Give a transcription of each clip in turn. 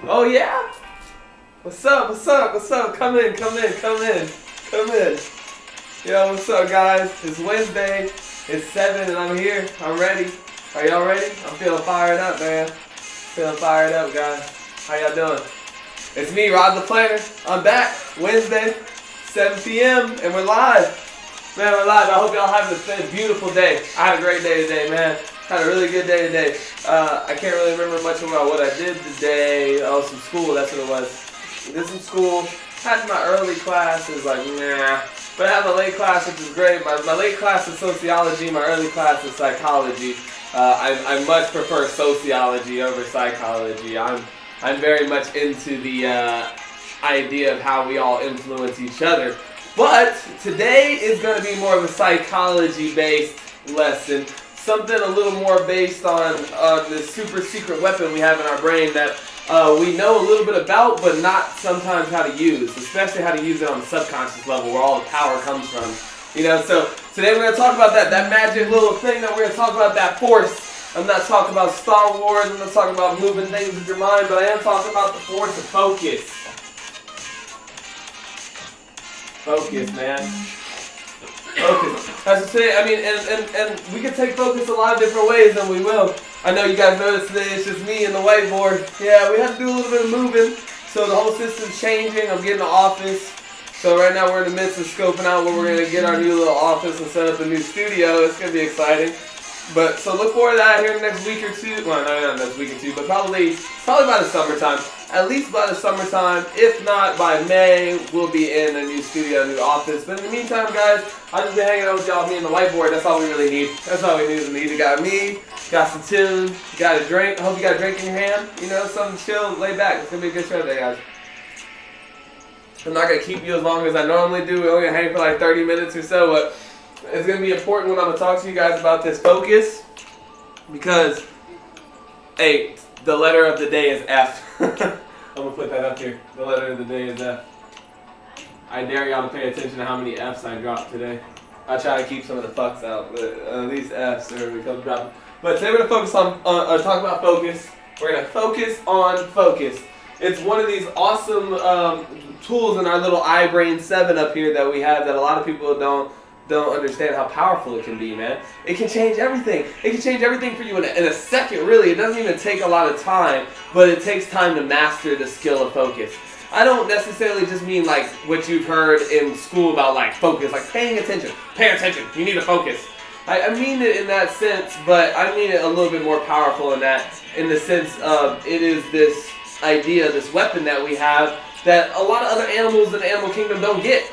Oh yeah? What's up? What's up? What's up? Come in, come in, come in, come in. Yo, what's up, guys? It's Wednesday. It's 7 and I'm here. I'm ready. Are y'all ready? I'm feeling fired up, man. Feeling fired up, guys. How y'all doing? It's me, RodthePlanter. I'm back. Wednesday, 7 p.m. and we're live. Man, we're live. I hope y'all having a beautiful day. I had a great day today, man. Had a really good day today. I can't really remember much about what I did today. Oh, some school. That's what it was. Did some school. Had my early classes, like, nah. But I have a late class, which is great. My late class is sociology. My early class is psychology. I much prefer sociology over psychology. I'm very much into the idea of how we all influence each other. But today is going to be more of a psychology-based lesson. Something a little more based on this super secret weapon we have in our brain that we know a little bit about, but not sometimes how to use, especially how to use it on the subconscious level where all the power comes from. You know, so today we're going to talk about that magic little thing that we're going to talk about, that force. I'm not talking about Star Wars, I'm not talking about moving things with your mind, but I am talking about the force of focus. Focus, man. Focus. As I say, I mean, and we can take focus a lot of different ways, and we will. I know you guys noticed today it's just me and the whiteboard. Yeah, we have to do a little bit of moving, so the whole system's changing. I'm getting an office. So right now we're in the midst of scoping out where we're going to get our new little office and set up a new studio. It's going to be exciting. But so look forward to that here in the next week or two. Well, not next week or two, but probably by the summertime. At least by the summertime. If not, by May, we'll be in a new studio, a new office. But in the meantime, guys, I'll just be hanging out with y'all, me and the whiteboard. That's all we really need. That's all we need. You got me, got some tune, you got a drink. I hope you got a drink in your hand. You know, something chill, lay back. It's going to be a good show today, guys. I'm not going to keep you as long as I normally do. We're only going to hang for like 30 minutes or so, but it's going to be important when I'm going to talk to you guys about this focus, because, hey, the letter of the day is F. I'm going to put that up here. The letter of the day is F. I dare y'all to pay attention to how many F's I dropped today. I try to keep some of the fucks out, but these F's are going to come dropping. But today we're going to focus on, talk about focus. We're going to focus on focus. It's one of these awesome tools in our little iBrain 7 up here that we have that a lot of people don't understand how powerful it can be, man. It can change everything. It can change everything for you in a second, really. It doesn't even take a lot of time, but it takes time to master the skill of focus. I don't necessarily just mean like what you've heard in school about like focus, like paying attention. Pay attention. You need to focus. I mean it in that sense, but I mean it a little bit more powerful in the sense of it is this idea, this weapon that we have that a lot of other animals in the animal kingdom don't get.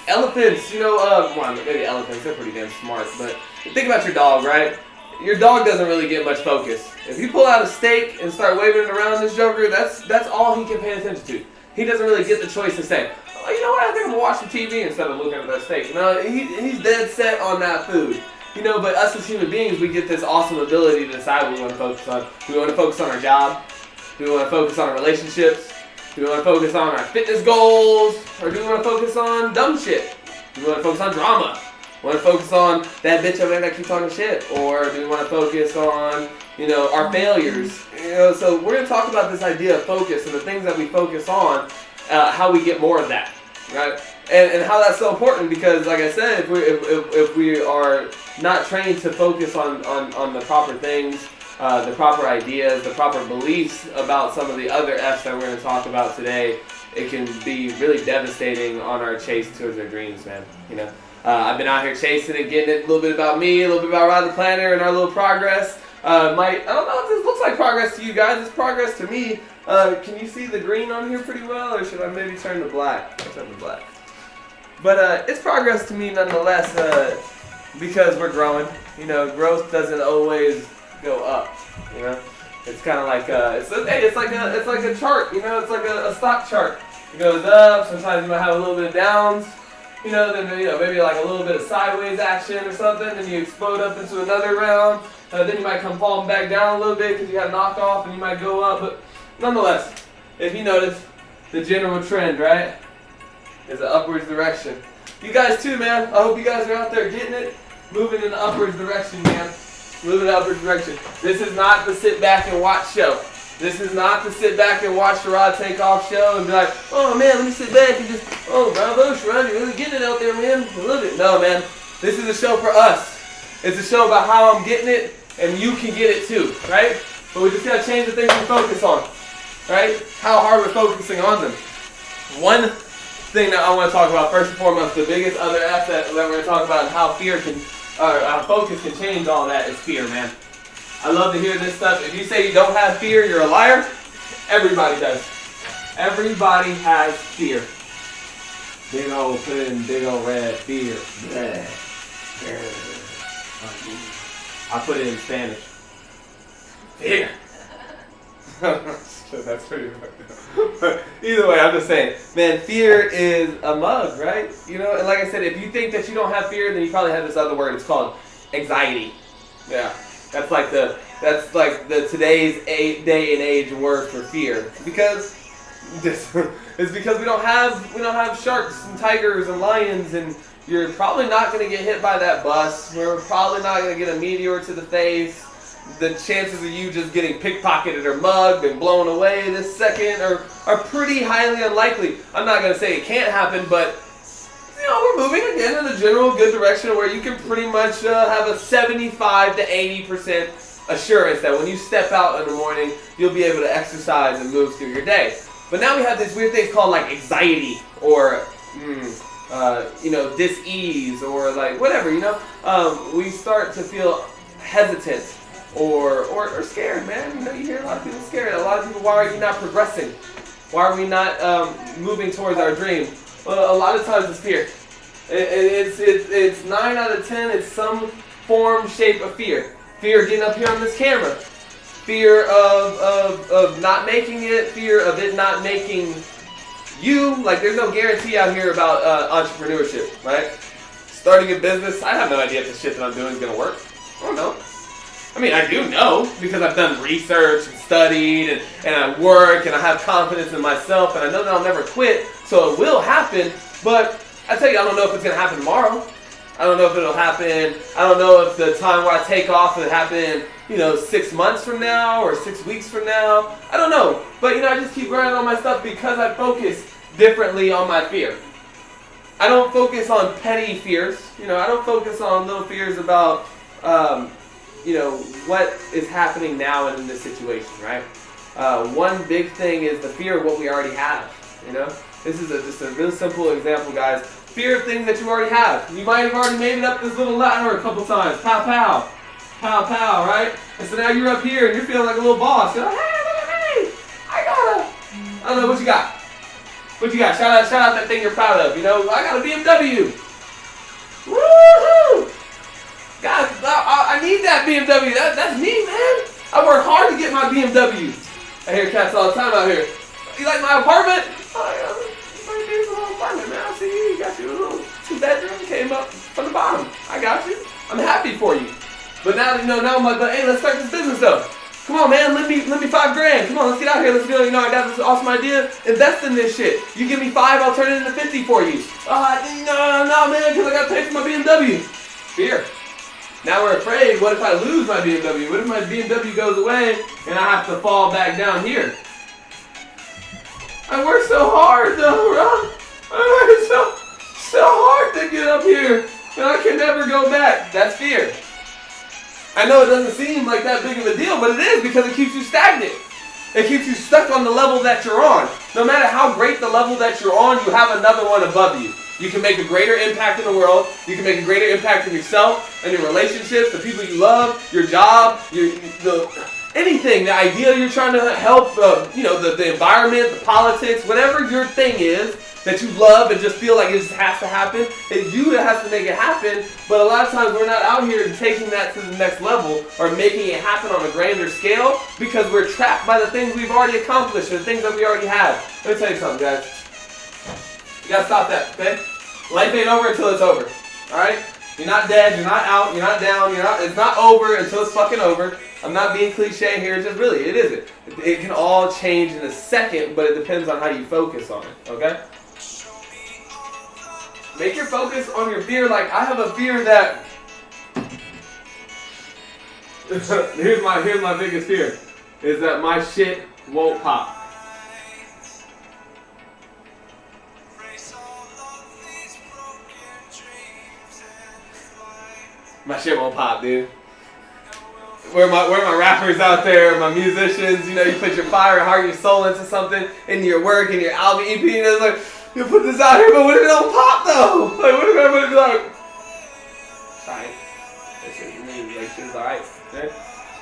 Elephants, you know, well, maybe elephants, they're pretty damn smart, but think about your dog, right? Your dog doesn't really get much focus. If you pull out a steak and start waving it around this joker, that's all he can pay attention to. He doesn't really get the choice to say, oh, you know what, I think I'm going to watch the TV instead of looking at that steak. No, he's dead set on that food. You know, but us as human beings, we get this awesome ability to decide what we want to focus on. Do we want to focus on our job? Do we want to focus on our relationships? Do we want to focus on our fitness goals? Or do we want to focus on dumb shit? Do we want to focus on drama? Want to focus on that bitch over there that keeps talking shit? Or do we want to focus on, you know, our failures? You know, so we're going to talk about this idea of focus and the things that we focus on, how we get more of that, right? And how that's so important because, like I said, if we are not trained to focus on the proper things, the proper ideas, the proper beliefs about some of the other F's that we're going to talk about today, it can be really devastating on our chase towards our dreams, man. You know, I've been out here chasing it, getting it, a little bit about me, a little bit about RodthePlanter and our little progress. I don't know if this looks like progress to you guys. It's progress to me. Can you see the green on here pretty well, or should I maybe turn to black? I'll turn to black. But it's progress to me nonetheless, because we're growing. You know, growth doesn't always go up, you know. It's kind of like it's like a chart, you know. It's like a stock chart. It goes up. Sometimes you might have a little bit of downs, you know. Then you know maybe like a little bit of sideways action or something. Then you explode up into another round. Then you might come falling back down a little bit because you had a knockoff, and you might go up. But nonetheless, if you notice, the general trend, right, is an upwards direction. You guys too, man. I hope you guys are out there getting it, moving in the upwards direction, man. Moving in the upwards direction. This is not the sit back and watch show. This is not to sit back and watch the Rod Take Off show and be like, oh man, let me sit back and just, oh bravo, Sherrod, you're really getting it out there, man. I love it. No, man. This is a show for us. It's a show about how I'm getting it, and you can get it too, right? But we just gotta change the things we focus on, right? How hard we're focusing on them. One thing that I want to talk about first and foremost, the biggest other F that we're going to talk about, and how fear can, our focus can change all that, is fear, man. I love to hear this stuff. If you say you don't have fear, you're a liar. Everybody does. Everybody has fear. Big old pudding, big old red fear. I put it in Spanish. Fear. That's pretty fucked up. Either way, I'm just saying, man, fear is a mug, right? You know, and like I said, if you think that you don't have fear, then you probably have this other word. It's called anxiety. Yeah. That's like the today's day and age word for fear, because it's because we don't have sharks and tigers and lions, and you're probably not going to get hit by that bus. We're probably not going to get a meteor to the face. The chances of you just getting pickpocketed or mugged and blown away this second are pretty highly unlikely. I'm not going to say it can't happen, but we're moving again in a general good direction where you can pretty much have a 75 to 80% assurance that when you step out in the morning, you'll be able to exercise and move through your day. But now we have these weird things called like anxiety or dis-ease or like whatever, we start to feel hesitant or scared, man. You hear a lot of people scared. A lot of people, why are you not progressing? Why are we not moving towards our dream? Well, a lot of times it's fear. It's 9 out of 10. It's some form, shape of fear. Fear of getting up here on this camera. Fear of not making it. Fear of it not making you. Like, there's no guarantee out here about entrepreneurship, right? Starting a business, I have no idea if the shit that I'm doing is going to work. I don't know. I mean, I do know because I've done research and studied and I work and I have confidence in myself and I know that I'll never quit, so it will happen. But I tell you, I don't know if it's going to happen tomorrow. I don't know if it'll happen. I don't know if the time where I take off will happen, 6 months from now or 6 weeks from now. I don't know. But, I just keep grinding on my stuff because I focus differently on my fear. I don't focus on petty fears. I don't focus on little fears about, what is happening now in this situation, right? One big thing is the fear of what we already have, This is just a real simple example, guys. Fear of things that you already have. You might have already made it up this little ladder a couple times. Pow, pow. Pow, pow, right? And so now you're up here and you're feeling like a little boss. You're like, hey, look at me. I don't know, what you got? What you got? Shout out that thing you're proud of. I got a BMW. Woohoo! God, I need that BMW. That's me, man. I work hard to get my BMW. I hear cats all the time out here. You like my apartment? Oh, yeah. It's a little apartment, man. I see you got your little 2-bedroom. Came up from the bottom. I got you. I'm happy for you. But now, now I'm like, hey, let's start this business though. Come on, man. Lend me $5 grand. Come on, let's get out here. Let's go. I got this awesome idea. Invest in this shit. You give me $5, I'll turn it into 50 for you. No, man, because I got to pay for my BMW. Fear. Now we're afraid, what if I lose my BMW? What if my BMW goes away and I have to fall back down here? I worked so hard though, bro. I worked so hard to get up here and I can never go back. That's fear. I know it doesn't seem like that big of a deal, but it is because it keeps you stagnant. It keeps you stuck on the level that you're on. No matter how great the level that you're on, you have another one above you. You can make a greater impact in the world. You can make a greater impact in yourself and your relationships, the people you love, your job, anything, the idea you're trying to help, the environment, the politics, whatever your thing is that you love and just feel like it just has to happen. It's you that has to make it happen. But a lot of times we're not out here taking that to the next level or making it happen on a grander scale because we're trapped by the things we've already accomplished or the things that we already have. Let me tell you something, guys. You gotta stop that, okay? Life ain't over until it's over, alright? You're not dead, you're not out, you're not down, it's not over until it's fucking over. I'm not being cliche here, it's just really, it isn't. It can all change in a second, but it depends on how you focus on it, okay? Make your focus on your fear. Like, I have a fear that, here's my biggest fear. is that my shit won't pop. My shit won't pop, dude. Where my rappers out there, my musicians, you know, you put your fire, heart, your soul into something, into your work, in your album, EP, and it's like, you put this out here, but what if it don't pop though? Like, what if everybody be like, alright, like shit's alright, okay?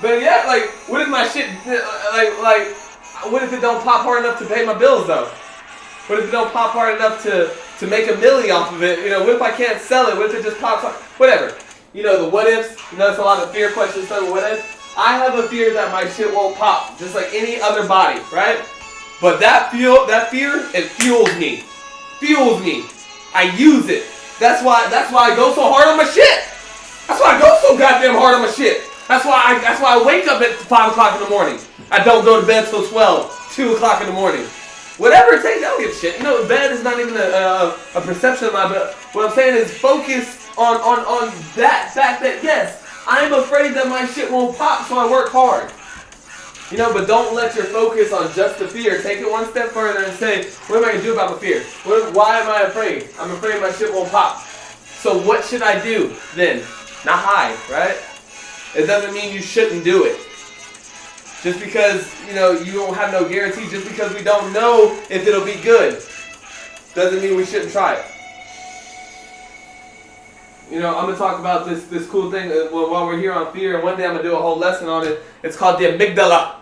But yeah, like, what if my shit, like, what if it don't pop hard enough to pay my bills though? What if it don't pop hard enough to make a milli off of it? You know, what if I can't sell it? What if it just pops off? Whatever. You know, the what ifs, you know, it's a lot of fear questions, so what ifs. I have a fear that my shit won't pop, just like any other body, right? But that fear, it fuels me. Fuels me. I use it. That's why I go so hard on my shit. That's why I go so goddamn hard on my shit. That's why I wake up at 5 o'clock in the morning. I don't go to bed till 12, 2 o'clock in the morning. Whatever it takes, I don't give a shit. You know, bed is not even a perception of mine, but what I'm saying is focus on that fact that, yes, I'm afraid that my shit won't pop, so I work hard. You know, but don't let your focus on just the fear. Take it one step further and say, what am I going to do about my fear? Why am I afraid? I'm afraid my shit won't pop. So what should I do then? Not hide, right? It doesn't mean you shouldn't do it. Just because, you know, you don't have no guarantee, just because we don't know if it'll be good, doesn't mean we shouldn't try it. You know, I'm going to talk about this cool thing while we're here on fear, and one day I'm going to do a whole lesson on it. It's called the amygdala.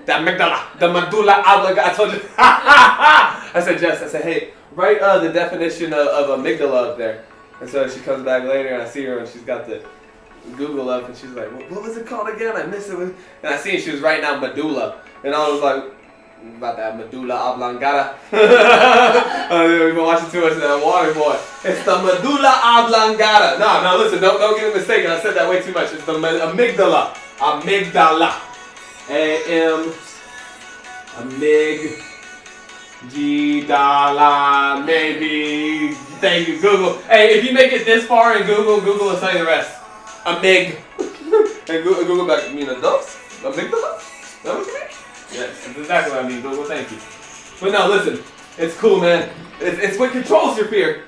The amygdala. The medulla oblongata. I told you. I said, Jess, I said, hey, write the definition of amygdala up there. And so she comes back later, and I see her, and she's got the Google up, and she's like, what was it called again? I missed it. And I see she was writing out medulla. And I was like, about that medulla oblongata. We've been watching too much of that Water Boy. It's the medulla oblongata. No, listen, don't get it mistaken. I said that way too much. It's the amygdala. Amygdala. Amygdala. Maybe. Thank you, Google. Hey, if you make it this far in Google will tell you the rest. And Google back, you mean adult? Amygdala? Is that what you mean? Yes, that's exactly what I mean, Google, thank you. But no, listen, it's cool, man. It's what controls your fear.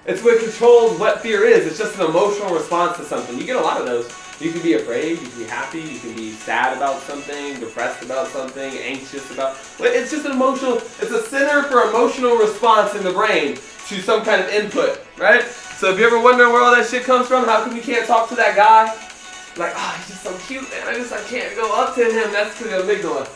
It's what controls what fear is. It's just an emotional response to something. You get a lot of those. You can be afraid, you can be happy, you can be sad about something, depressed about something, anxious about... It's just an emotional... It's a center for emotional response in the brain to some kind of input, right? So if you're ever wondering where all that shit comes from, how come you can't talk to that guy? Like, oh, he's just so cute, man. I can't go up to him. That's to the amygdala.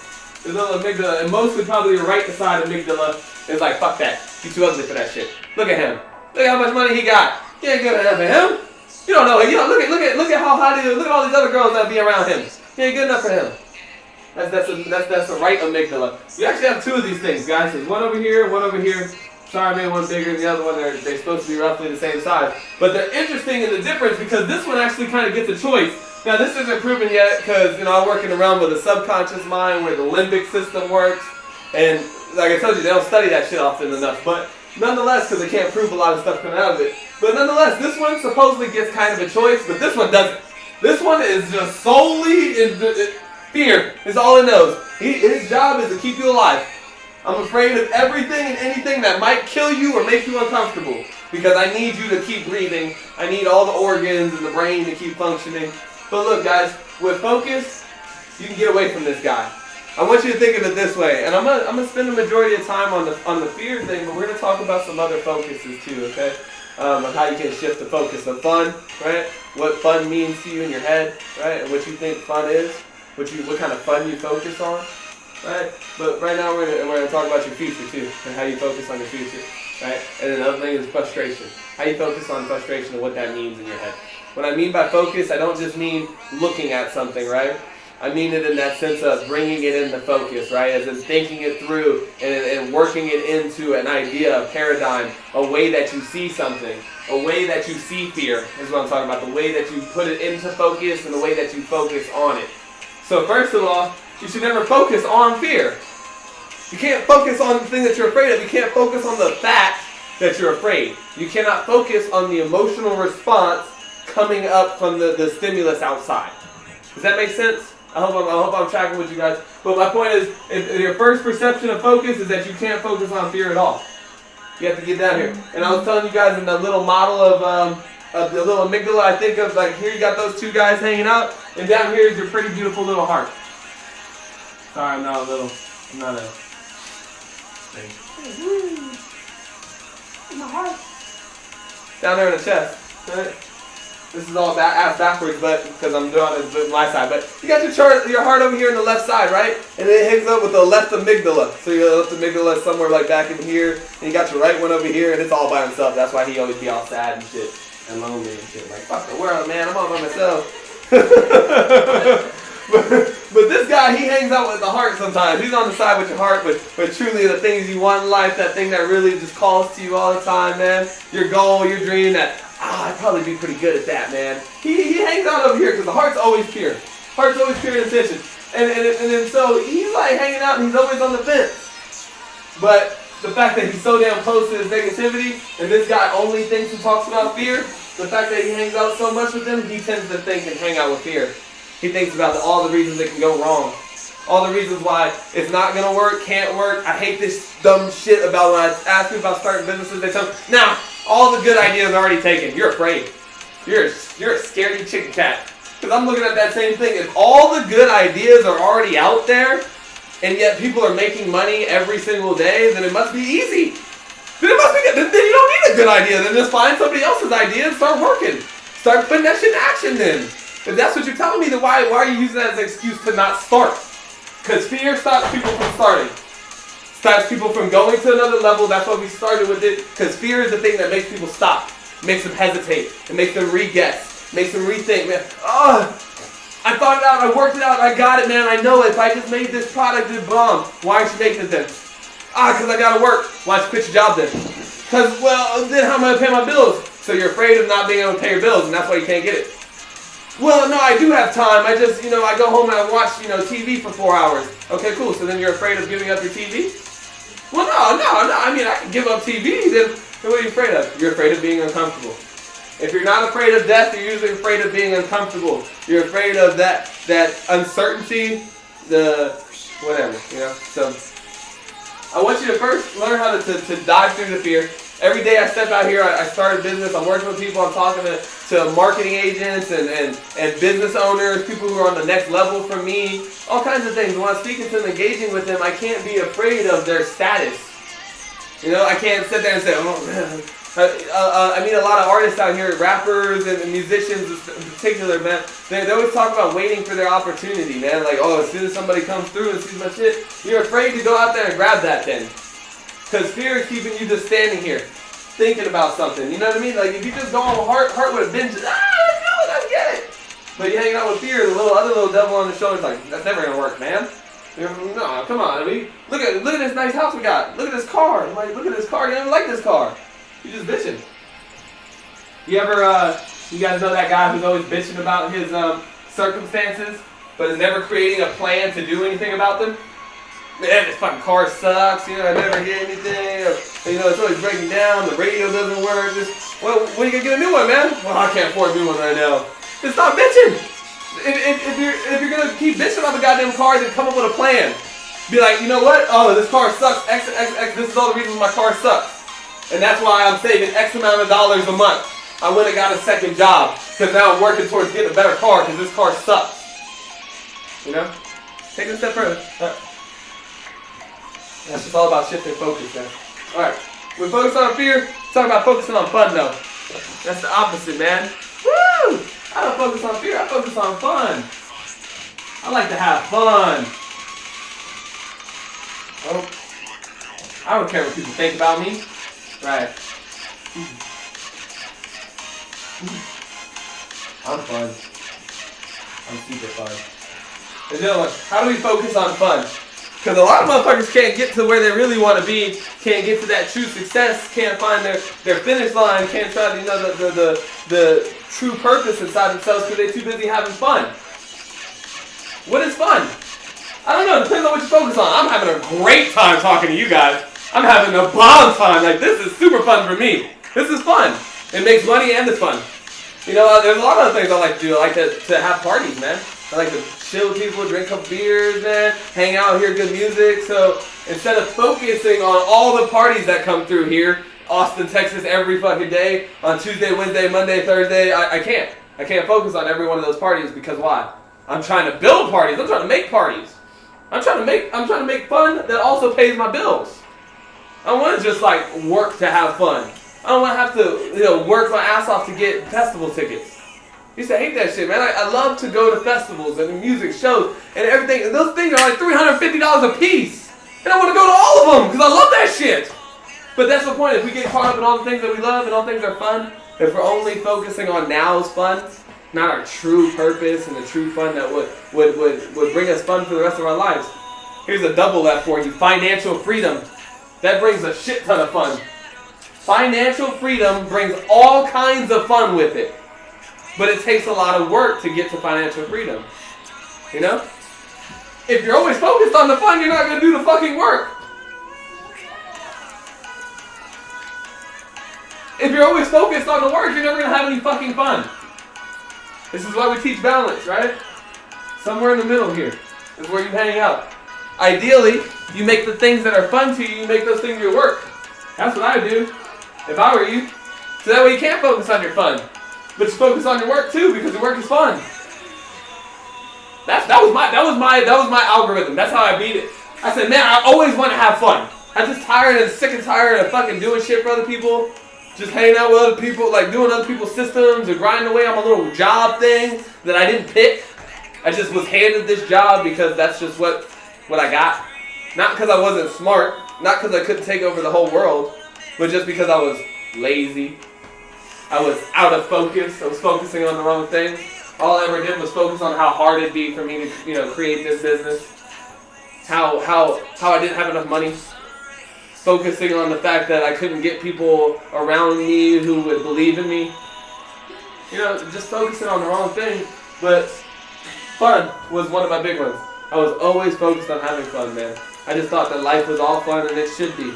The little amygdala, and mostly probably your right side amygdala is like, fuck that. He's too ugly for that shit. Look at him. Look at how much money he got. He ain't good enough for him. You don't know. You know. Look at how hot he is. Look at all these other girls that be around him. He ain't good enough for him. That's the right amygdala. We actually have two of these things, guys. There's one over here, one over here. Sorry, I made one bigger than the other one. They're supposed to be roughly the same size. But they're interesting in the difference because this one actually kind of gets a choice. Now, this isn't proven yet because, you know, I work in the realm of the subconscious mind where the limbic system works. And like I told you, they don't study that shit often enough. But nonetheless, because they can't prove a lot of stuff coming out of it. But nonetheless, this one supposedly gets kind of a choice, but this one doesn't. This one is just solely fear. Is all it knows. His job is to keep you alive. I'm afraid of everything and anything that might kill you or make you uncomfortable. Because I need you to keep breathing. I need all the organs and the brain to keep functioning. But look, guys, with focus, you can get away from this guy. I want you to think of it this way. And I'm gonna spend the majority of time on the fear thing, but we're going to talk about some other focuses too, okay? On how you can shift the focus of fun, right? What fun means to you in your head, right? And what you think fun is. What kind of fun you focus on. Right? But right now we're going to talk about your future too, and how you focus on your future, right? And then another thing is frustration. How you focus on frustration and what that means in your head. What I mean by focus, I don't just mean looking at something, right? I mean it in that sense of bringing it into focus, right? As in thinking it through and working it into an idea, a paradigm, a way that you see something, a way that you see fear is what I'm talking about. The way that you put it into focus and the way that you focus on it. So first of all, you should never focus on fear. You can't focus on the thing that you're afraid of. You can't focus on the fact that you're afraid. You cannot focus on the emotional response coming up from the stimulus outside. Does that make sense? I hope I'm tracking with you guys. But my point is, if your first perception of focus is that you can't focus on fear at all. You have to get down here. And I was telling you guys in the little model of the little amygdala, I think of like here you got those two guys hanging out, and down here is your pretty beautiful little heart. Sorry, I'm not a thing. My heart. Down there in the chest. Right? This is all ass backwards, but because I'm doing it with my side. But you got your heart over here on the left side, right? And it hangs up with the left amygdala. So your left amygdala is somewhere like back in here, and you got your right one over here, and it's all by himself. That's why he always be all sad and shit, and lonely and shit. Like, fuck the world, man. I'm all by myself. But this guy, he hangs out with the heart sometimes. He's on the side with your heart, but truly the things you want in life, that thing that really just calls to you all the time, man. Your goal, your dream, that, I'd probably be pretty good at that, man. He hangs out over here because the heart's always pure. Heart's always pure in intention. And then so he's like hanging out and he's always on the fence. But the fact that he's so damn close to his negativity, and this guy only thinks and talks about fear, the fact that he hangs out so much with them, he tends to think and hang out with fear. He thinks about all the reasons it can go wrong. All the reasons why it's not going to work, can't work. I hate this dumb shit about when I ask people about starting businesses. They tell me, nah, all the good ideas are already taken. You're afraid. You're a scaredy chicken cat. Because I'm looking at that same thing. If all the good ideas are already out there, and yet people are making money every single day, then it must be easy. Then it must be good. Then you don't need a good idea. Then just find somebody else's idea and start working. Start putting that shit in action then. If that's what you're telling me, then why are you using that as an excuse to not start? Because fear stops people from starting. Stops people from going to another level. That's why we started with it. Because fear is the thing that makes people stop. Makes them hesitate. It makes them re-guess. Makes them rethink. Man, I thought it out. I worked it out. I got it, man. I know it. If I just made this product, it'd bomb. Why aren't you making it then? Because I got to work. Why don't you quit your job then? Because, well, then how am I going to pay my bills? So you're afraid of not being able to pay your bills, and that's why you can't get it. Well, no, I do have time. I just, I go home and I watch, TV for 4 hours. Okay, cool. So then you're afraid of giving up your TV? Well, no. I mean, I can give up TV. Then what are you afraid of? You're afraid of being uncomfortable. If you're not afraid of death, you're usually afraid of being uncomfortable. You're afraid of that uncertainty, the whatever, So I want you to first learn how to dive through the fear. Every day I step out here, I start a business, I'm working with people, I'm talking to marketing agents and business owners, people who are on the next level from me, all kinds of things. When I'm speaking to them, engaging with them, I can't be afraid of their status. I can't sit there and say, oh man. I meet a lot of artists out here, rappers and musicians in particular, man. They always talk about waiting for their opportunity, man. Like, as soon as somebody comes through and sees my shit, you're afraid to go out there and grab that then. Because fear is keeping you just standing here, thinking about something. You know what I mean? Like, if you just go on heart would have been just, let's get it. But you hanging out with fear, the other little devil on the shoulder's like, that's never going to work, man. No, come on. I mean, look at this nice house we got. Look at this car. I'm like, look at this car. You don't even like this car. You're just bitching. You guys know that guy who's always bitching about his circumstances, but is never creating a plan to do anything about them? Man, this fucking car sucks, I never get anything, it's always breaking down, the radio doesn't work, when are you gonna get a new one, man? Well, I can't afford a new one right now. Just stop bitching! If you're gonna keep bitching about the goddamn car, then come up with a plan. Be like, you know what? Oh, this car sucks, X, this is all the reasons my car sucks. And that's why I'm saving X amount of dollars a month. I went and got a second job, because now I'm working towards getting a better car, because this car sucks. Take it a step further. That's just all about shifting focus, man. Alright, we focus on fear, talk about focusing on fun, though. That's the opposite, man. Woo! I don't focus on fear, I focus on fun. I like to have fun. I don't care what people think about me. Right. I'm fun. I'm super fun. And the other one, how do we focus on fun? Because a lot of motherfuckers can't get to where they really want to be, can't get to that true success, can't find their finish line, can't try the true purpose inside themselves because they're too busy having fun. What is fun? I don't know, it depends on what you focus on. I'm having a great time talking to you guys. I'm having a bomb time. Like, this is super fun for me. This is fun. It makes money and it's fun. There's a lot of other things I like to do. I like to have parties, man. I like to chill with people, drink a couple beers, man, hang out, hear good music. So instead of focusing on all the parties that come through here, Austin, Texas, every fucking day, on Tuesday, Wednesday, Monday, Thursday, I can't. I can't focus on every one of those parties because why? I'm trying to build parties. I'm trying to make parties. I'm trying to make fun that also pays my bills. I don't want to just like work to have fun. I don't want to have to, work my ass off to get festival tickets. I used to hate that shit, man. I love to go to festivals and music shows and everything. And those things are like $350 a piece. And I want to go to all of them because I love that shit. But that's the point. If we get caught up in all the things that we love and all things that are fun, if we're only focusing on now's fun, not our true purpose and the true fun that would bring us fun for the rest of our lives. Here's a double F for you. Financial freedom. That brings a shit ton of fun. Financial freedom brings all kinds of fun with it. But it takes a lot of work to get to financial freedom. You know? If you're always focused on the fun, you're not going to do the fucking work. If you're always focused on the work, you're never going to have any fucking fun. This is why we teach balance, right? Somewhere in the middle here is where you hang out. Ideally, you make the things that are fun to you make those things your work. That's what I do, if I were you. So that way you can't focus on your fun, but you focus on your work too because your work is fun. That was my algorithm. That's how I beat it. I said, man, I always want to have fun. I'm just sick and tired of fucking doing shit for other people. Just hanging out with other people, like doing other people's systems or grinding away on my little job thing that I didn't pick. I just was handed this job because that's just what I got. Not because I wasn't smart, not because I couldn't take over the whole world, but just because I was lazy. I was out of focus. I was focusing on the wrong thing. All I ever did was focus on how hard it'd be for me to, create this business. How I didn't have enough money. Focusing on the fact that I couldn't get people around me who would believe in me. Just focusing on the wrong thing. But fun was one of my big ones. I was always focused on having fun, man. I just thought that life was all fun and it should be.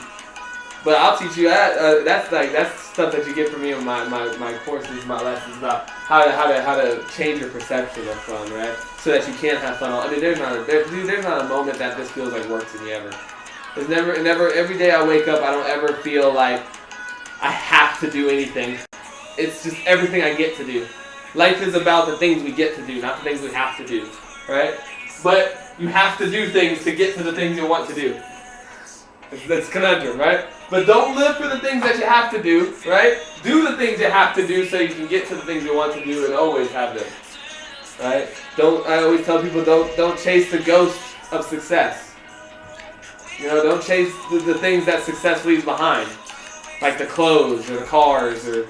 But I'll teach you that. That's stuff that you get from me in my courses, my lessons about how to change your perception of fun, right? So that you can have fun. I mean, there's not a moment that this feels like work to me ever. It's never. Every day I wake up, I don't ever feel like I have to do anything. It's just everything I get to do. Life is about the things we get to do, not the things we have to do, right? But you have to do things to get to the things you want to do. That's conundrum, right? But don't live for the things that you have to do, right? Do the things you have to do so you can get to the things you want to do and always have them, right? I always tell people don't chase the ghost of success. Don't chase the things that success leaves behind, like the clothes or the cars or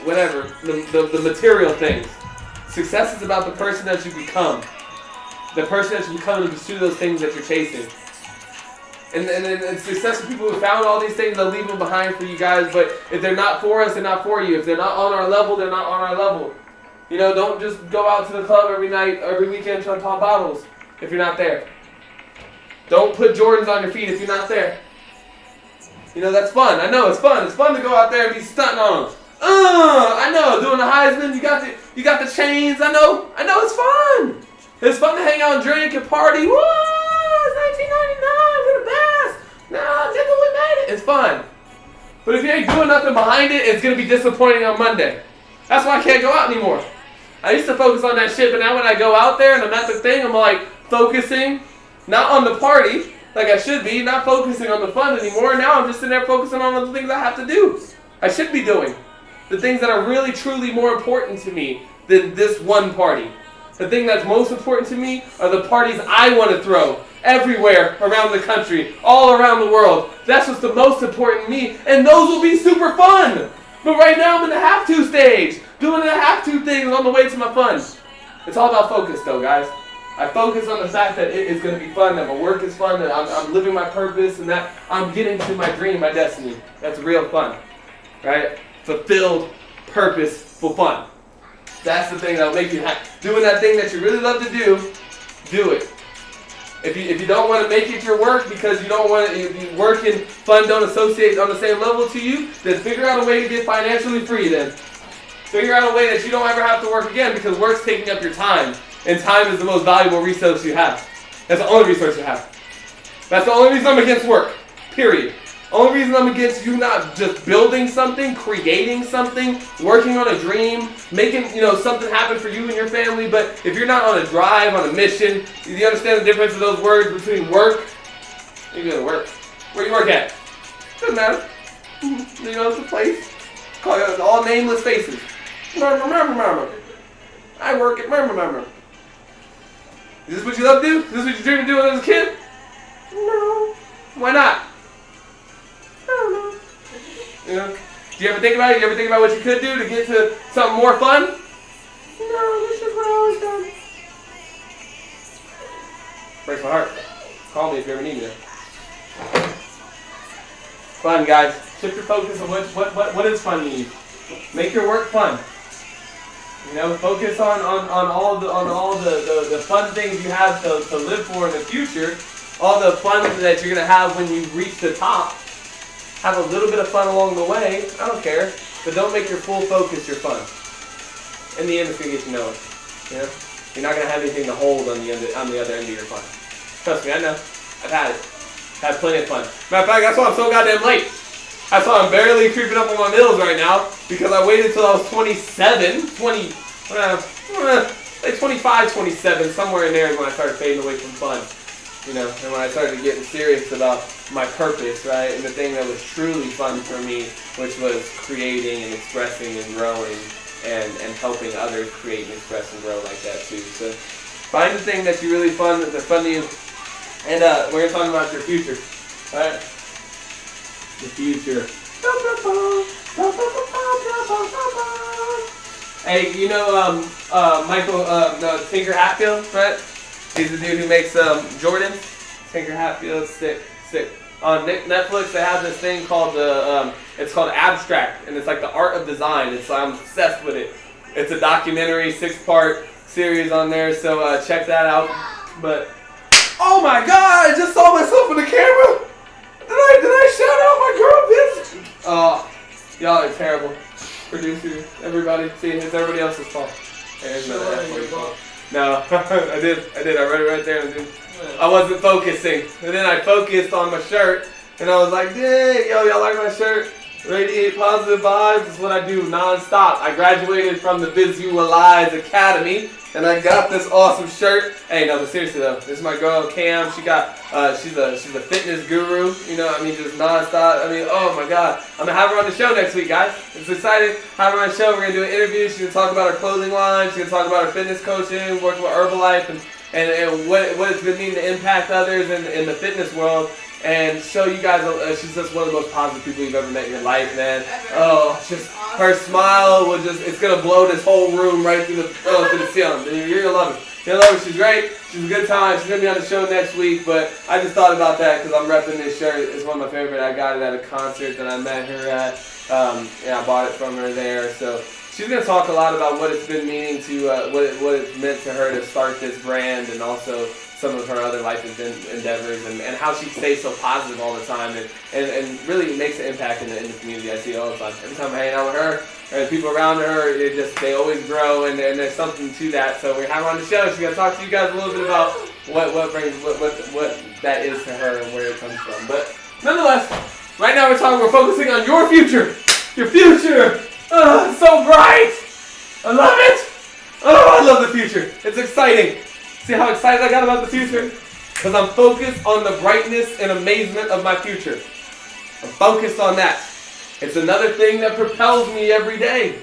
whatever, the material things. Success is about the person that you become. The person that you become to pursue those things that you're chasing. And successful people who found all these things, they'll leave them behind for you guys. But if they're not for us, they're not for you. If they're not on our level, they're not on our level. Don't just go out to the club every night, every weekend trying to pop bottles if you're not there. Don't put Jordans on your feet if you're not there. That's fun. I know it's fun. It's fun to go out there and be stunting on them. I know, doing the Heisman. You got the chains. I know it's fun. It's fun to hang out and drink and party. Woo! It's 1999. We're the best. Nah, nigga, we made it. It's fun. But if you ain't doing nothing behind it, it's gonna be disappointing on Monday. That's why I can't go out anymore. I used to focus on that shit, but now when I go out there and I'm at the thing, I'm like focusing. Not on the party, like I should be, not focusing on the fun anymore. Now I'm just sitting there focusing on the things I have to do. I should be doing. The things that are really, truly more important to me than this one party. The thing that's most important to me are the parties I want to throw everywhere around the country, all around the world. That's what's the most important to me, and those will be super fun. But right now I'm in the have-to stage, doing the have-to things on the way to my fun. It's all about focus though, guys. I focus on the fact that it is going to be fun, that my work is fun, that I'm living my purpose, and that I'm getting to my dream, my destiny. That's real fun, right? Fulfilled, purposeful fun. That's the thing that'll make you happy. Doing that thing that you really love to do it. If you don't want to make it your work because you don't want to, work and fun don't associate on the same level to you, then figure out a way to get financially free then. Figure out a way that you don't ever have to work again because work's taking up your time. And time is the most valuable resource you have. That's the only resource you have. That's the only reason I'm against work. Period. Only reason I'm against you not just building something, creating something, working on a dream, making something happen for you and your family. But if you're not on a drive, on a mission, do you understand the difference of those words between work? You're gonna work. Where you work at? Doesn't matter. It's a place. Call it all nameless faces. Murmur. I work at murmur. Is this what you love to do? Is this what you dreamed of doing as a kid? No. Why not? I don't know. Do you ever think about it? You ever think about what you could do to get to something more fun? No, this is what I always done. Breaks my heart. Call me if you ever need me. Fun, guys. Shift your focus on what is fun to you. Make your work fun. Focus on all the fun things you have to live for in the future. All the fun that you're gonna have when you reach the top. Have a little bit of fun along the way. I don't care, but don't make your full focus your fun. In the end, it's gonna get you nowhere. You're not gonna have anything to hold on the other end of your fun. Trust me, I know. I've had it. Had plenty of fun. Matter of fact, that's why I'm so goddamn late. That's why I'm barely creeping up on my meals right now, because I waited till I was 25, 27, somewhere in there is when I started fading away from fun. And when I started getting serious about my purpose, right, and the thing that was truly fun for me, which was creating and expressing and growing and helping others create and express and grow like that too. So find the thing that's really fun, that's fun to you, and we're going to talk about your future, all right? The future. Hey, Michael Tinker Hatfield, right? He's the dude who makes Jordans. Tinker Hatfield, sick. On Netflix, they have this thing called it's called Abstract, and it's like the art of design. I'm obsessed with it. It's a documentary, 6-part series on there, so check that out. But oh my God, I just saw myself in the camera. Did I shout out my girl, bitch? Oh, y'all are terrible. Producer, everybody, see, it's everybody else's fault. It's not everybody's fault. No, I did. I read it right there. I wasn't focusing. And then I focused on my shirt, and I was like, dang, y'all like my shirt? Radiate positive vibes is what I do non-stop. I graduated from the Visualize Academy, and I got this awesome shirt. Hey, no, but seriously though, this is my girl Cam. She's a fitness guru. Just non-stop. Oh my God, I'm gonna have her on the show next week, guys. It's exciting. Have her on the show. We're gonna do an interview. She's gonna talk about her clothing line. She's gonna talk about her fitness coaching, working with Herbalife, and what it's gonna mean to impact others in the fitness world. And show you guys, she's just one of the most positive people you've ever met in your life, man. Oh, just her smile it's gonna blow this whole room right through the ceiling. You're gonna love it. You're gonna love it. She's great. She's a good time. She's gonna be on the show next week. But I just thought about that because I'm repping this shirt. It's one of my favorite. I got it at a concert that I met her at. I bought it from her there. So she's gonna talk a lot about what it's been meaning to, what it's meant to her to start this brand, and also some of her other life endeavors, and how she stays so positive all the time, and really makes an impact in the community. I see it all the time. Every time I hang out with her, or the people around her, they always grow, and there's something to that. So we have her on the show. She's gonna talk to you guys a little bit about what that is to her and where it comes from. But nonetheless, right now we're focusing on your future. Your future. Oh, it's so bright. I love it. Oh, I love the future. It's exciting. See how excited I got about the future? Because I'm focused on the brightness and amazement of my future. I'm focused on that. It's another thing that propels me every day.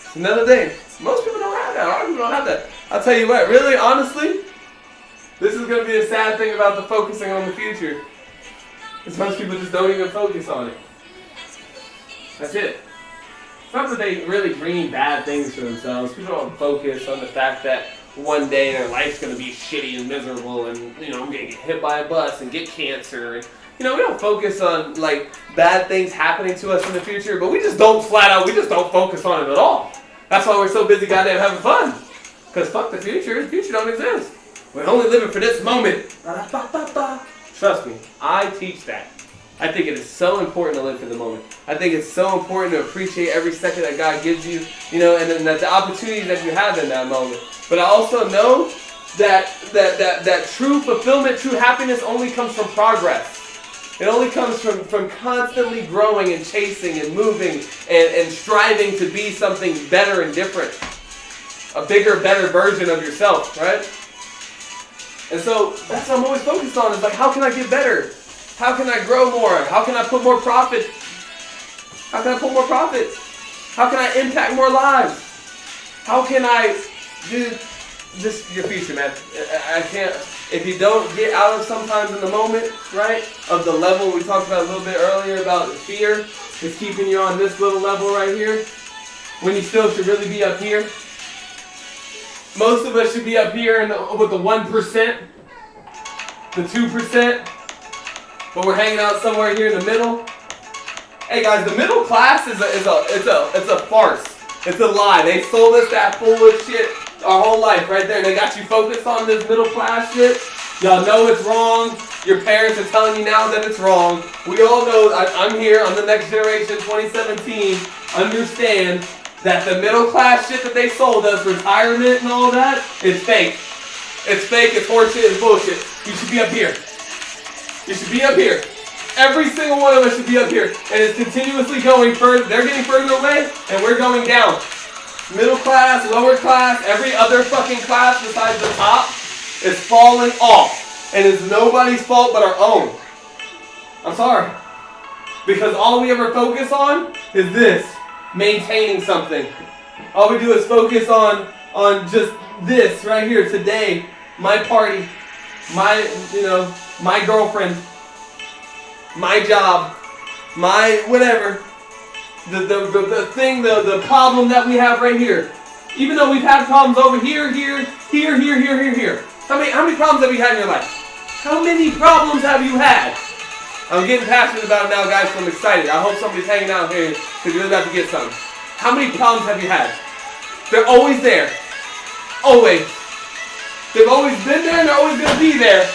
It's another thing. Most people don't have that. A lot of people don't have that. I'll tell you what, really, honestly, this is going to be a sad thing about the focusing on the future. Because most people just don't even focus on it. That's it. It's not that they really dream bad things for themselves. People don't focus on the fact that one day their life's going to be shitty and miserable, and I'm going to get hit by a bus and get cancer, and we don't focus on bad things happening to us in the future, but we just don't focus on it at all. That's why we're so busy goddamn having fun, because fuck the future don't exist. We're only living for this moment. Trust me, I teach that. I think it is so important to live for the moment. I think it's so important to appreciate every second that God gives you, you know, and then that the opportunities that you have in that moment. But I also know that true fulfillment, true happiness only comes from progress. It only comes from constantly growing and chasing and moving and striving to be something better and different. A bigger, better version of yourself, right? And so that's what I'm always focused on, is like, how can I get better? How can I grow more? How can I put more profit? How can I put more profit? How can I impact more lives? How can I do this? Your future, man. I can't. If you don't get out of sometimes in the moment, right, of the level we talked about a little bit earlier about fear is keeping you on this little level right here, when you still should really be up here. Most of us should be up here with the 1%, the 2%, but we're hanging out somewhere here in the middle. Hey guys, the middle class is a farce. It's a lie. They sold us that foolish shit our whole life right there. They got you focused on this middle class shit. Y'all know it's wrong. Your parents are telling you now that it's wrong. We all know, I'm here, I'm the next generation, 2017. Understand that the middle class shit that they sold us, retirement and all that, is fake. It's fake, it's horseshit, it's bullshit. You should be up here. You should be up here. Every single one of us should be up here. And it's continuously going further. They're getting further away, and we're going down. Middle class, lower class, every other fucking class besides the top is falling off. And it's nobody's fault but our own. I'm sorry. Because all we ever focus on is this. Maintaining something. All we do is focus on just this right here today. My party. My girlfriend. My job. My whatever. The thing, the problem that we have right here. Even though we've had problems over here. How many problems have you had in your life? How many problems have you had? I'm getting passionate about it now, guys, so I'm excited. I hope somebody's hanging out here because you're about to get something. How many problems have you had? They're always there. Always. They've always been there and they're always going to be there.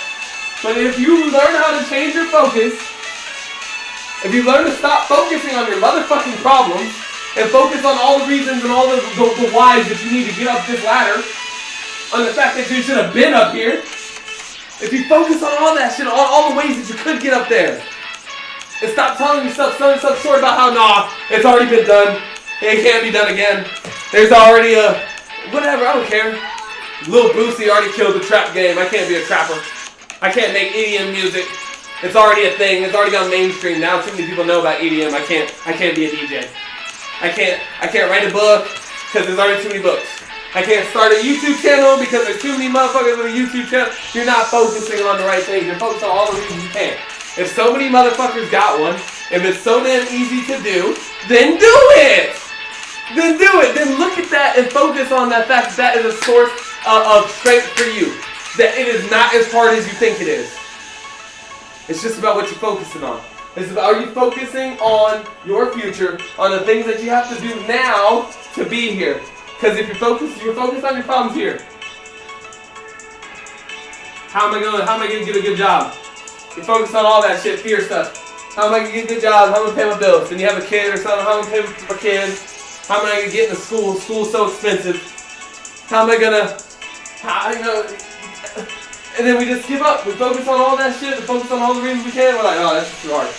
But if you learn how to change your focus, if you learn to stop focusing on your motherfucking problems and focus on all the reasons and all the whys that you need to get up this ladder, on the fact that you should have been up here, if you focus on all that shit, all the ways that you could get up there, and stop selling yourself short about how, nah, it's already been done, it can't be done again, there's already a, whatever, I don't care. Lil Boosie already killed the trap game, I can't be a trapper. I can't make EDM music. It's already a thing. It's already gone mainstream. Now too many people know about EDM. I can't be a DJ. I can't write a book because there's already too many books. I can't start a YouTube channel because there's too many motherfuckers with a YouTube channel. You're not focusing on the right things. You're focused on all the reasons you can't. If so many motherfuckers got one, if it's so damn easy to do, then do it! Then do it! Then look at that and focus on that fact that is a source of strength for you. That it is not as hard as you think it is. It's just about what you're focusing on. It's about, are you focusing on your future, on the things that you have to do now to be here? Because if you're focused on your problems here. How am I gonna get a good job? You're focused on all that shit, fear stuff. How am I gonna get a good job? How am I gonna pay my bills? Then you have a kid or something, how am I gonna pay for my kid? How am I gonna get into school? School's so expensive. How am I gonna, and then we just give up. We focus on all that shit. We focus on all the reasons we can. We're like, oh, that's too hard.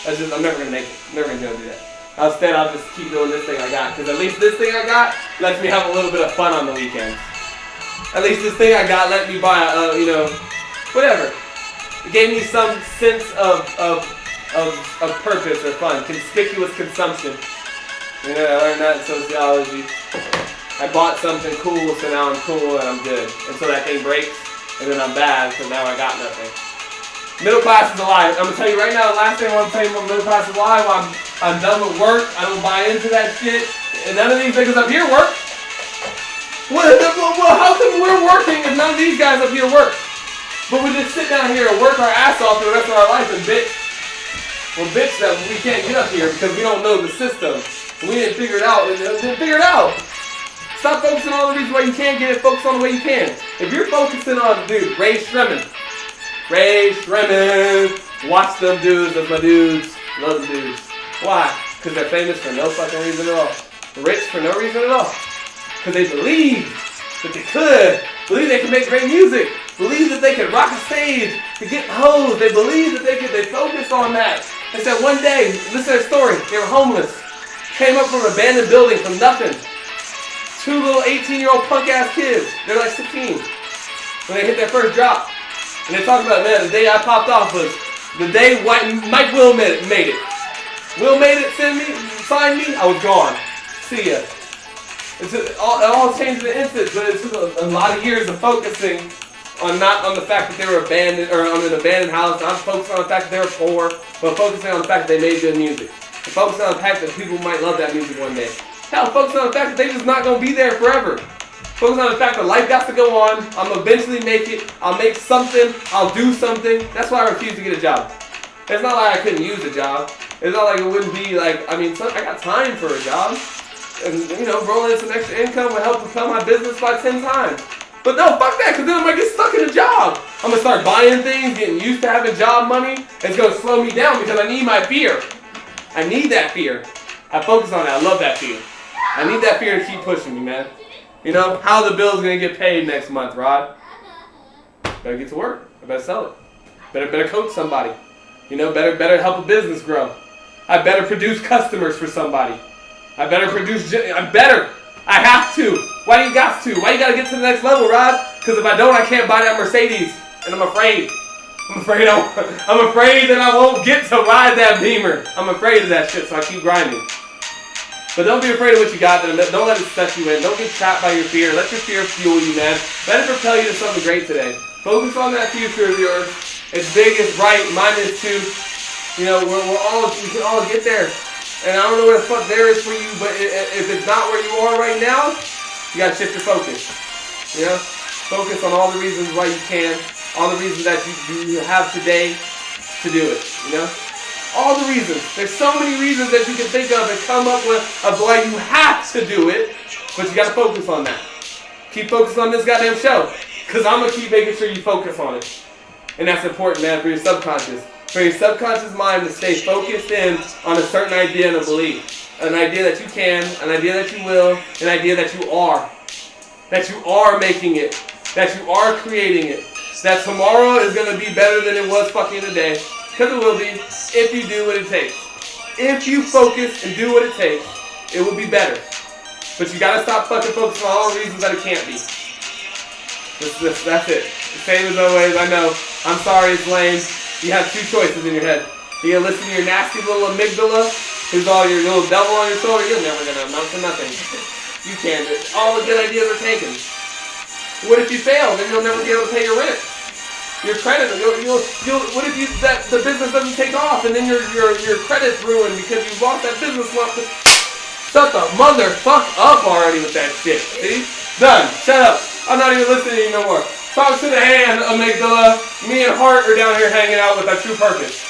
I'm never going to make it. I'm never going to be able to do that. Instead, I'll just keep doing this thing I got. Because at least this thing I got lets me have a little bit of fun on the weekends. At least this thing I got let me buy, whatever. It gave me some sense of purpose or fun. Conspicuous consumption. I learned that in sociology. I bought something cool, so now I'm cool and I'm good. Until that thing breaks, and then I'm bad, so now I got nothing. Middle class is a lie. I'm going to tell you right now, the last thing I want to tell you about middle class is a lie. While I'm done with work, I don't buy into that shit. And none of these niggas up here work. Well, how come we're working if none of these guys up here work? But we just sit down here and work our ass off for the rest of our life and bitch. Well, bitch that we can't get up here because we don't know the system. We didn't figure it out. Didn't figure it out. Stop focusing on all the reasons why you can't get it. Focus on the way you can. If you're focusing on, dude, Ray Shremmen. Watch them dudes, that's my dudes. Love the dudes. Why? Because they're famous for no fucking reason at all. Rich for no reason at all. Because they believed that they could. Believed they could make great music. Believed that they could rock a stage to get hoes. They believed that they focused on that. They said one day, listen to their story, they were homeless. Came up from an abandoned building from nothing. 2 little 18-year-old punk-ass kids. They're like 16. When they hit their first drop. And they talk about, man, the day I popped off was the day Mike Will made it. Will made it, signed me, I was gone. See ya. It all changed in an instant, but it took a lot of years of focusing on not on the fact that they were abandoned or on an abandoned house, not focusing on the fact that they were poor, but focusing on the fact that they made good music. And focusing on the fact that people might love that music one day. Hell, focusing on the fact that they're just not going to be there forever. Focusing on the fact that life got to go on, I'm going to eventually make it, I'll make something, I'll do something. That's why I refuse to get a job. It's not like I couldn't use a job. It's not like it wouldn't be like, I mean, I got time for a job. And, you know, rolling in some extra income would help propel my business by 10 times. But no, fuck that, because then I might get stuck in a job. I'm going to start buying things, getting used to having job money. It's going to slow me down because I need my fear. I need that fear. I focus on that. I love that fear. I need that fear to keep pushing me, man. You know, how the bill's going to get paid next month, Rod? Better get to work. I better sell it. Better coach somebody. You know, better help a business grow. I better produce customers for somebody. I have to. Why do you got to? Why you got to get to the next level, Rod? Because if I don't, I can't buy that Mercedes. And I'm afraid. I'm afraid that I won't get to ride that Beamer. I'm afraid of that shit, so I keep grinding. But don't be afraid of what you got. Don't let it suck you in. Don't get trapped by your fear. Let your fear fuel you, man. Let it propel you to something great today. Focus on that future of yours. It's big, it's bright. Mine is too. You know, we can all get there. And I don't know where the fuck there is for you, but if it's not where you are right now, you gotta shift your focus. You know? Focus on all the reasons why you can, all the reasons that you have today to do it. You know? All the reasons. There's so many reasons that you can think of and come up with of why you have to do it, but you gotta focus on that. Keep focusing on this goddamn show, because I'm gonna keep making sure you focus on it. And that's important, man, for your subconscious. For your subconscious mind to stay focused in on a certain idea and a belief. An idea that you can, an idea that you will, an idea that you are. That you are making it. That you are creating it. That tomorrow is going to be better than it was fucking today. Because it will be, if you do what it takes. If you focus and do what it takes, it will be better. But you got to stop fucking focusing on all the reasons that it can't be. That's it. The same as always, I know. I'm sorry, it's lame. You have two choices in your head. You can listen to your nasty little amygdala, who's all your little devil on your shoulder. You're never going to amount to nothing. You can't. All the good ideas are taken. What if you fail? Then you'll never be able to pay your rent. Your credit. What if the business doesn't take off and then your credit's ruined because you lost that business lump? Shut the motherfuck up already with that shit. See? Done. Shut up. I'm not even listening to you no more. Talk to the hand, amygdala. Me and Hart are down here hanging out with our true purpose.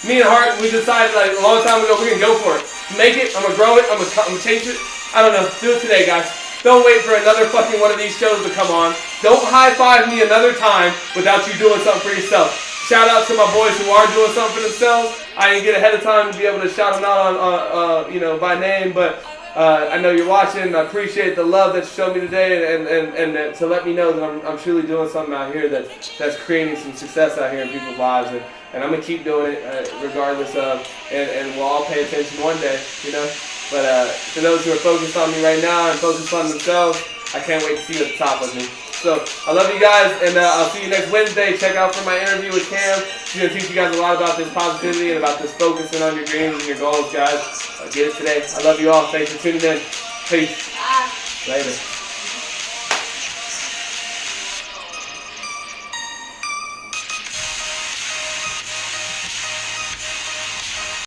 Me and Hart, we decided like a long time ago we're going to go for it. Make it, I'm going to grow it, I'm going to change it. I don't know, do it today, guys. Don't wait for another fucking one of these shows to come on. Don't high-five me another time without you doing something for yourself. Shout out to my boys who are doing something for themselves. I didn't get ahead of time to be able to shout them out on by name, but I know you're watching. I appreciate the love that you showed me today, and to let me know that I'm truly doing something out here that's creating some success out here in people's lives, and I'm gonna keep doing it regardless of, and we'll all pay attention one day, you know. But for those who are focused on me right now and focused on themselves, I can't wait to see you at the top of me. So I love you guys, and I'll see you next Wednesday. Check out for my interview with Cam. She's gonna teach you guys a lot about this positivity and about this focusing on your dreams and your goals, guys. Get it today. I love you all. Thanks for tuning in. Peace. Bye. Later.